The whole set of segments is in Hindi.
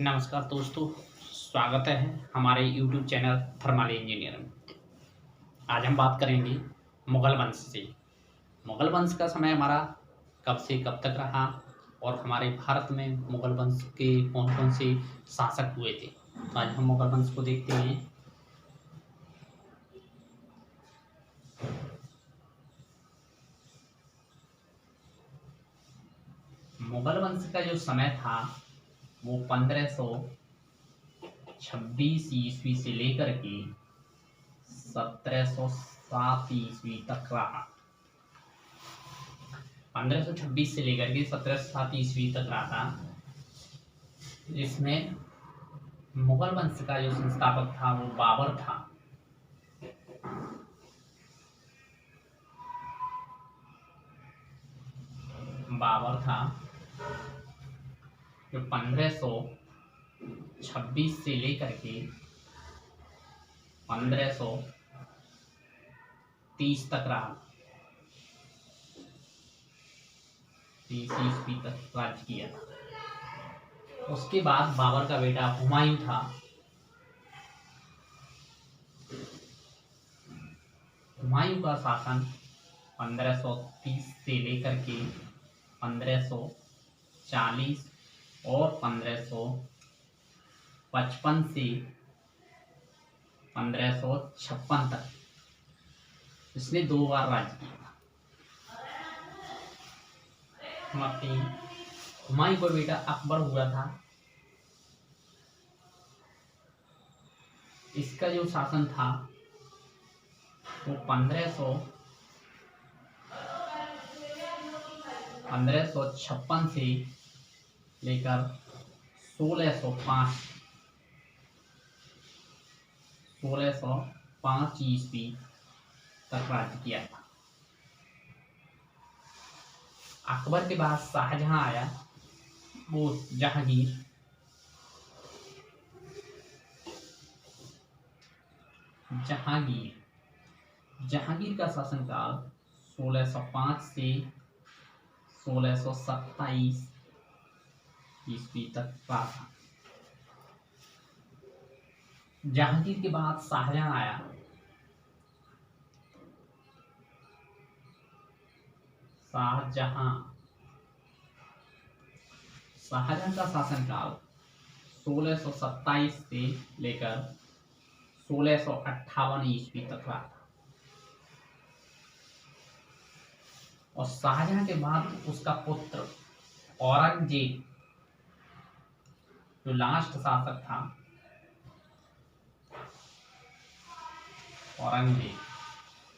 नमस्कार दोस्तों, स्वागत है हमारे YouTube चैनल थर्मल इंजीनियर में। आज हम बात करेंगे मुगल वंश से। मुगल वंश का समय हमारा कब से कब तक रहा और हमारे भारत में मुगल वंश के कौन कौन से शासक हुए थे। तो आज हम मुगल वंश को देखते हैं। मुगल वंश का जो समय था वो 1526 ईस्वी से लेकर के 1707 ईस्वी तक रहा। 1526 से लेकर के 1707 ईस्वी तक रहा था, जिसमें मुगल वंश का जो संस्थापक था वो बाबर था। बाबर था जो 1526 से लेकर के 1530 तक रहा। 30 ईस्वी तक राज्य किया था। उसके बाद बाबर का बेटा हुमायूं था। हुमायूं का शासन 1530 से लेकर के 1540 और 1555 से 1556 तक इसने 2 बार राज्य किया। हुमायूं का बेटा अकबर हुआ था। इसका जो शासन था वो 1556 से लेकर 1605 ईस्वी तक राज्य किया था। अकबर के बाद शाहजहां आया, वो जहांगीर का शासनकाल 1605 से 1627 ईस्वी तक रहा था। जहांगीर के बाद शाहजहां आया। शाहजहां का शासनकाल 1627 से लेकर 1658 ईस्वी तक रहा था। और शाहजहां के बाद उसका पुत्र औरंगजेब जो लास्ट शासक था,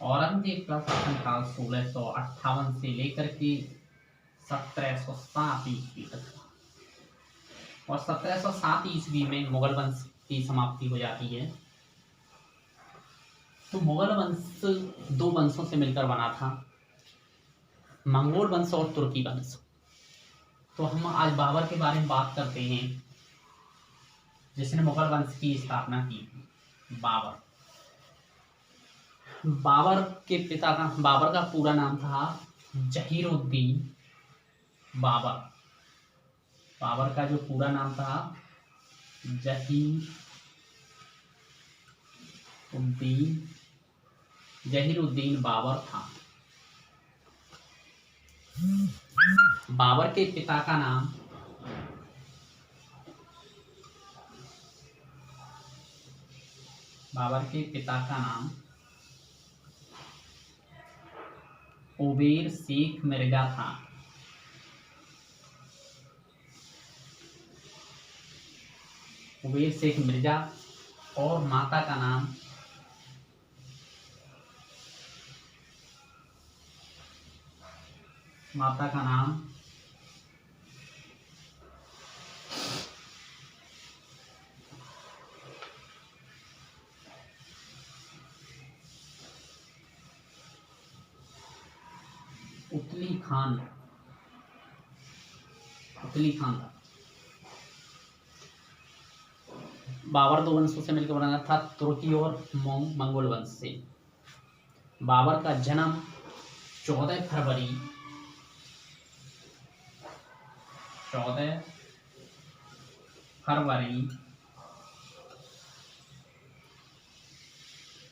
औरंगजेब का शासनकाल 1658 से लेकर के 1707 ईस्वी तक था। और 1707 ईस्वी में मुगल वंश की समाप्ति हो जाती है। तो मुगल वंश 2 वंशों से मिलकर बना था, मंगोल वंश और तुर्की वंश। तो हम आज बाबर के बारे में बात करते हैं, जिसने मुगल वंश की स्थापना की। बाबर का पूरा नाम था जहीरुद्दीन बाबर। बाबर का जो पूरा नाम था जहीरुद्दीन बाबर था। बाबर के पिता का नाम उबेर शेख मिर्जा था। उबेर शेख मिर्जा। और माता का नाम उतली खान था। बाबर 2 वंशों से मिलकर बना था, तुर्की और मंगोल वंश से। बाबर का जन्म 14 फरवरी 14 फरवरी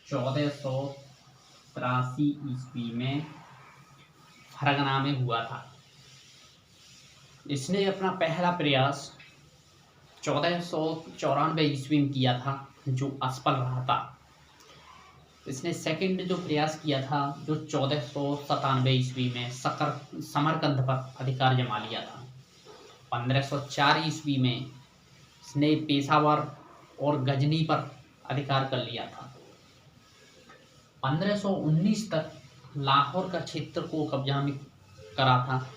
1483 ईस्वी में फरगना में हुआ था। इसने अपना पहला प्रयास 1494 ईस्वी में किया था, जो असफल रहा था। इसने सेकंड जो प्रयास किया था, जो 1497 ईस्वी में समरकंद पर अधिकार जमा लिया था। 1504 ईस्वी में इसने पेशावर और गजनी पर अधिकार कर लिया था। 1519 तक लाहौर का क्षेत्र को कब्जा में करा था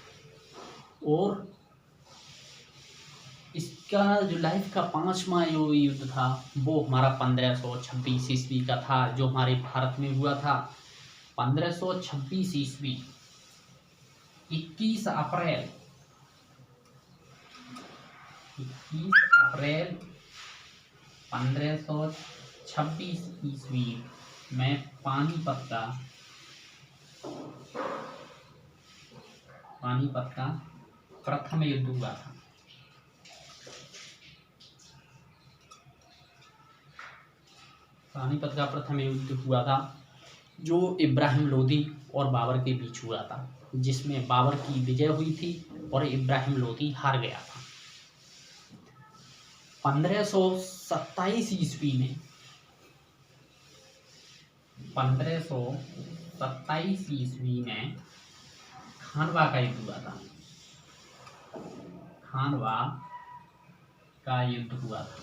और इसका जो लाइफ का 5वां जो युद्ध था वो हमारा 1526 ईस्वी का था, जो हमारे भारत में हुआ था। 1526 ईस्वी 21 अप्रैल 1526 ईस्वी में पानीपत का प्रथम युद्ध हुआ था। पानीपत का प्रथम युद्ध हुआ था, जो इब्राहिम लोदी और बाबर के बीच हुआ था, जिसमें बाबर की विजय हुई थी और इब्राहिम लोदी हार गया था। 1527 ईस्वी में 1527 ईस्वी में खानवा का युद्ध हुआ था। खानवा का युद्ध हुआ था।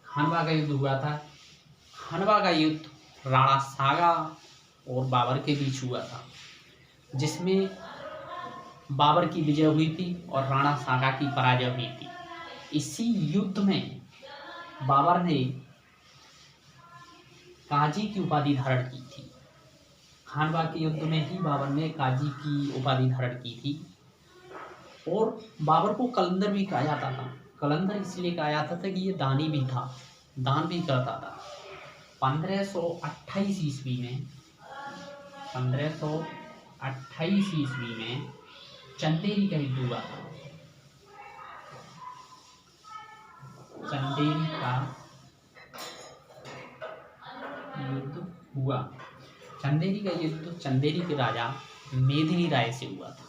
खानवा का युद्ध हुआ था। खानवा का युद्ध राणा सागा और बाबर के बीच हुआ था, जिसमें बाबर की विजय हुई थी और राणा सागा की पराजय हुई थी। इसी युद्ध में बाबर ने काजी की उपाधि धारण की थी। खानवा के युद्ध में ही बाबर ने काजी की उपाधि धारण की थी और बाबर को कलंदर भी कहा जाता था। कलंदर इसलिए कहा जाता था कि ये दानी भी था, दान भी करता था। 1528 ईस्वी में चंदेरी का युद्ध हुआ था। चंदेरी का युद्ध चंदेरी के राजा मेदिनी राय से हुआ था।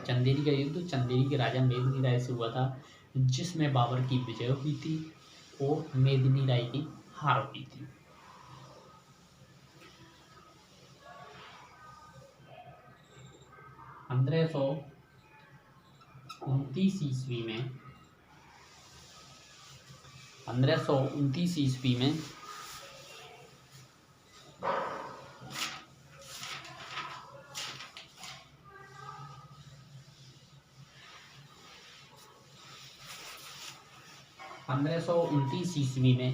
चंदेरी का युद्ध चंदेरी के राजा मेदिनी राय से हुआ था, जिसमें बाबर की विजय हुई थी और मेदिनी राय की हार हुई थी। पंद्रह सौ 1529 ईस्वी में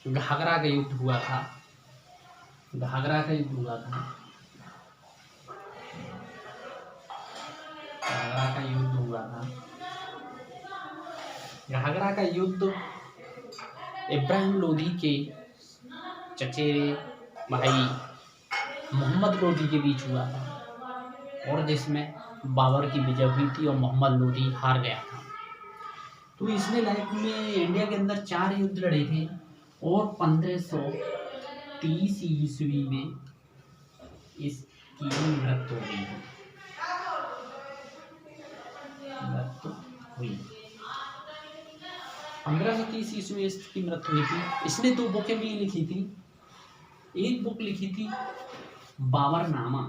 घाघरा का युद्ध हुआ था। घाघरा का युद्ध हुआ था। घाघरा का युद्ध इब्राहिम लोदी के चचेरे भाई मोहम्मद लोदी के बीच हुआ था और जिसमें बाबर की विजय हुई थी और मोहम्मद लोदी हार गया था। तो इसने लाइफ में इंडिया के अंदर 4 युद्ध लड़े थे और 1530 ईस्वी में इसकी मृत्यु हुई। 1530 ईस्वी में इसकी मृत्यु हुई थी। इसने 2 बुकें भी लिखी थी। एक बुक लिखी थी बाबरनामा।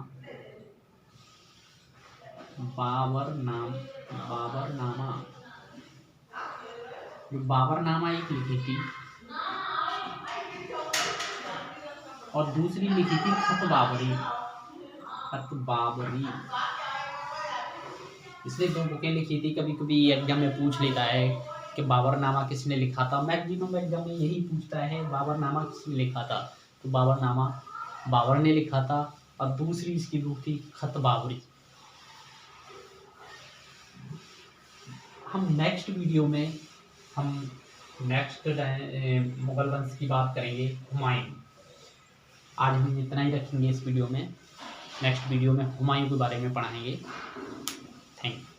बाबरनामा एक लिखी थी और दूसरी लिखी थी खत बाबरी। इसने 2 बुकें लिखी थी। कभी कभी एग्जाम में पूछ लेता है कि बाबरनामा किसने लिखा था। मैक्सिमम एग्जाम में यही पूछता है बाबरनामा किसने लिखा था। तो बाबरनामा बाबर ने लिखा था और दूसरी इसकी बुक थी खत बाबरी। हम नेक्स्ट वीडियो में मुगल वंश की बात करेंगे, हुमायूं। आज हम इतना ही रखेंगे इस वीडियो में। नेक्स्ट वीडियो में हुमायूं के बारे में पढ़ाएंगे। Thank you.